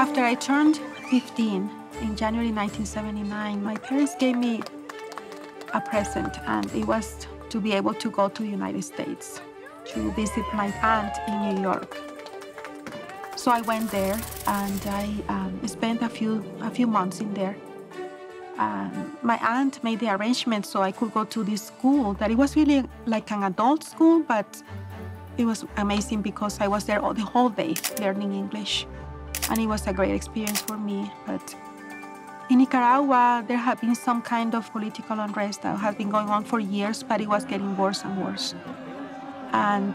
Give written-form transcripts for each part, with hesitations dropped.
After I turned 15 in January 1979, my parents gave me a present, and it was to be able to go to the United States to visit my aunt in New York. So I went there, and I spent a few months in there. My aunt made the arrangement so I could go to this school that it was really like an adult school, but it was amazing because I was there the whole day learning English. And it was a great experience for me. But in Nicaragua, there had been some kind of political unrest that had been going on for years, but it was getting worse and worse. And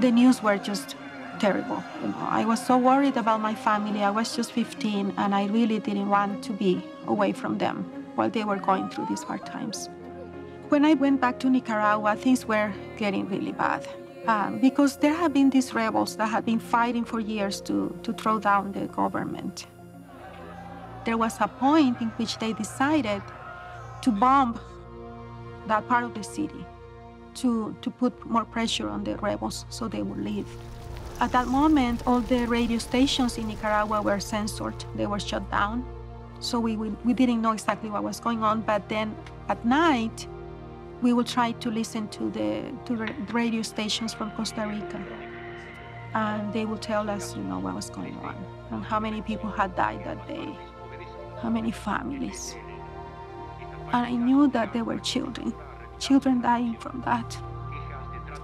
the news were just terrible. You know, I was so worried about my family. I was just 15, and I really didn't want to be away from them while they were going through these hard times. When I went back to Nicaragua, things were getting really bad. Because there had been these rebels that had been fighting for years to throw down the government. There was a point in which they decided to bomb that part of the city to put more pressure on the rebels so they would leave. At that moment, all the radio stations in Nicaragua were censored. They were shut down. So we didn't know exactly what was going on, but then at night, we would try to listen to the radio stations from Costa Rica. And they would tell us, you know, what was going on and how many people had died that day, how many families. And I knew that there were children dying from that.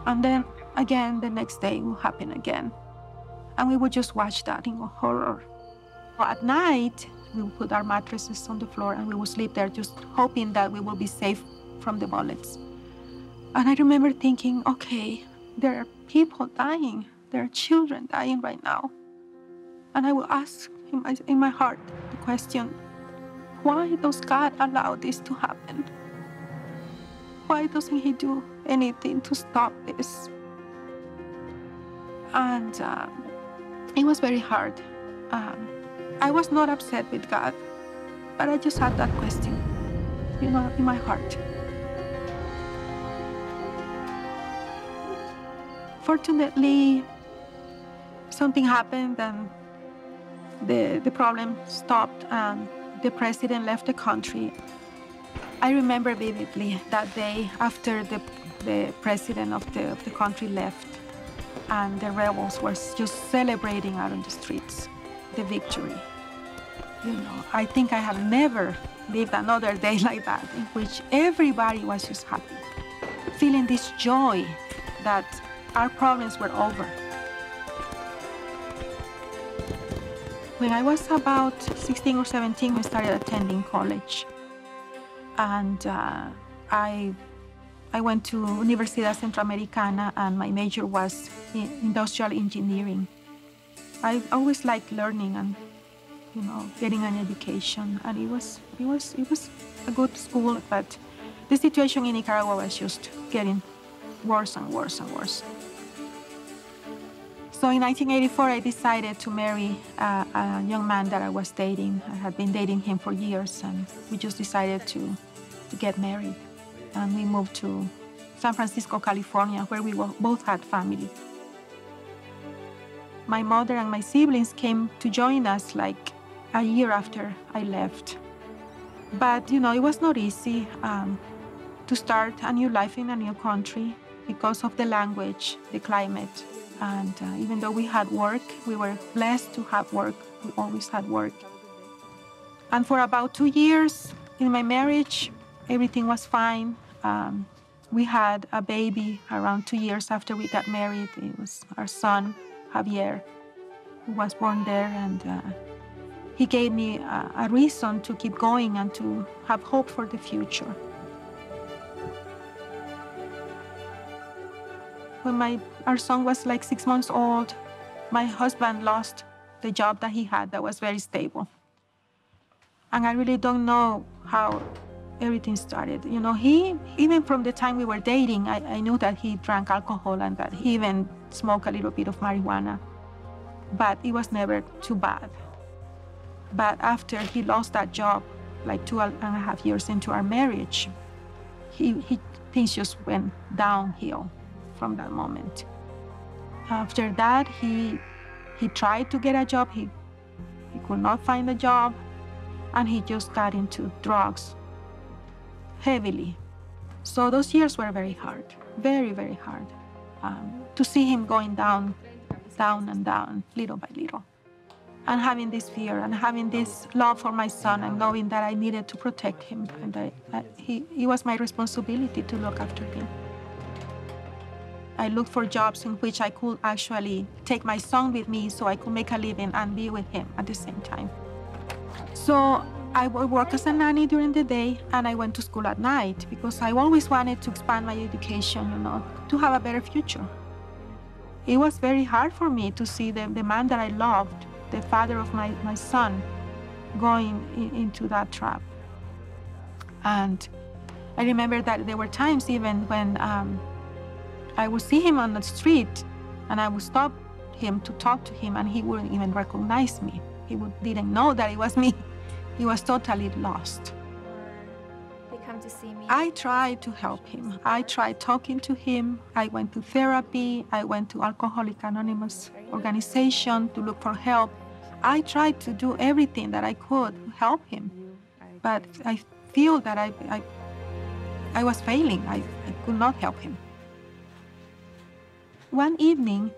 And then again, the next day it would happen again. And we would just watch that in horror. At night, we would put our mattresses on the floor and we would sleep there just hoping that we would be safe from the bullets. And I remember thinking, okay, there are people dying. There are children dying right now. And I will ask in my heart the question, why does God allow this to happen? Why doesn't He do anything to stop this? And it was very hard. I was not upset with God, but I just had that question, you know, in my heart. Fortunately, something happened and the problem stopped and the president left the country. I remember vividly that day after the president of the country left and the rebels were just celebrating out on the streets the victory. You know, I think I have never lived another day like that in which everybody was just happy, feeling this joy that our problems were over. When I was about 16 or 17, I started attending college. And I went to Universidad Centroamericana, and my major was in industrial engineering. I always liked learning and, you know, getting an education. And it was a good school, but the situation in Nicaragua was just getting worse and worse and worse. So in 1984, I decided to marry a young man that I was dating. I had been dating him for years, and we just decided to get married. And we moved to San Francisco, California, where we both had family. My mother and my siblings came to join us like a year after I left. But, you know, it was not easy to start a new life in a new country because of the language, the climate. And even though we had work, we were blessed to have work. We always had work. And for about 2 years in my marriage, everything was fine. We had a baby around 2 years after we got married. It was our son, Javier, who was born there. And he gave me a reason to keep going and to have hope for the future. When our son was like 6 months old, my husband lost the job that he had that was very stable. And I really don't know how everything started. You know, even from the time we were dating, I knew that he drank alcohol and that he even smoked a little bit of marijuana. But it was never too bad. But after he lost that job, like 2.5 years into our marriage, things just went downhill from that moment. After that, he tried to get a job. He He could not find a job, and he just got into drugs heavily. So those years were very hard, very, very hard. To see him going down and down, little by little. And having this fear and having this love for my son and knowing that I needed to protect him. And it was my responsibility to look after him. I looked for jobs in which I could actually take my son with me so I could make a living and be with him at the same time. So I would work as a nanny during the day, and I went to school at night because I always wanted to expand my education, to have a better future. It was very hard for me to see the man that I loved, the father of my son, going into that trap. And I remember that there were times even when I would see him on the street, and I would stop him to talk to him, and he wouldn't even recognize me. He didn't know that it was me. He was totally lost. They come to see me. I tried to help him. I tried talking to him. I went to therapy. I went to Alcoholics Anonymous organization to look for help. I tried to do everything that I could to help him. But I feel that I was failing. I could not help him. One evening,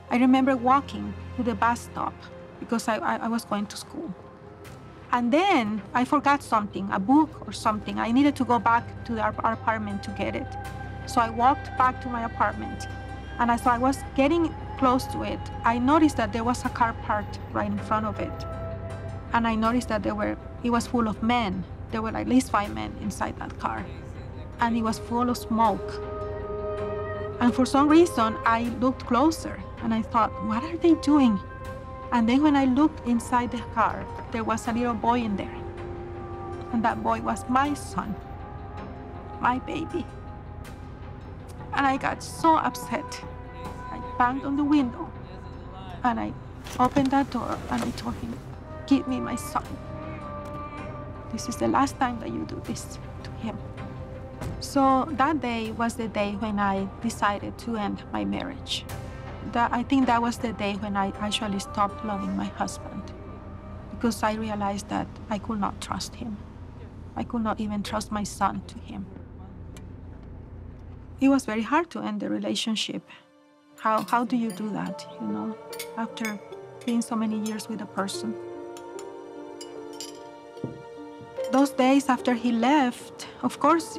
I remember walking to the bus stop because I was going to school. And then I forgot something, a book or something. I needed to go back to our apartment to get it. So I walked back to my apartment. And as I was getting close to it, I noticed that there was a car parked right in front of it. And I noticed that it was full of men. There were at least 5 men inside that car. And it was full of smoke. And for some reason, I looked closer and I thought, what are they doing? And then when I looked inside the car, there was a little boy in there. And that boy was my son, my baby. And I got so upset. I banged on the window and I opened that door and I told him, give me my son. This is the last time that you do this to him. So that day was the day when I decided to end my marriage. I think that was the day when I actually stopped loving my husband, because I realized that I could not trust him. I could not even trust my son to him. It was very hard to end the relationship. How do you do that, after being so many years with a person? Those days after he left, of course,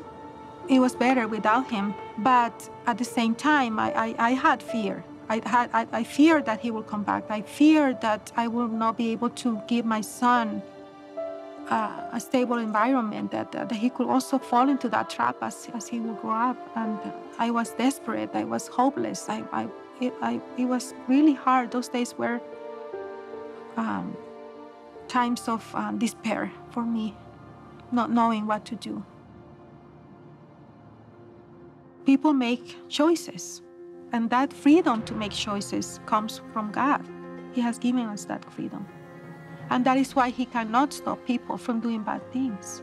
it was better without him, but at the same time, I had fear. I feared that he would come back. I feared that I would not be able to give my son a stable environment, that he could also fall into that trap as he would grow up. And I was desperate. I was hopeless. It was really hard. Those days were times of despair for me, not knowing what to do. People make choices. And that freedom to make choices comes from God. He has given us that freedom. And that is why he cannot stop people from doing bad things.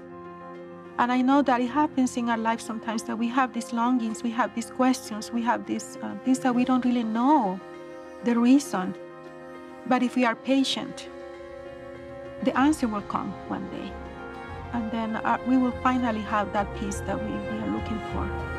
And I know that it happens in our life sometimes that we have these longings, we have these questions, we have these things that we don't really know the reason. But if we are patient, the answer will come one day. And then we will finally have that peace that we are looking for.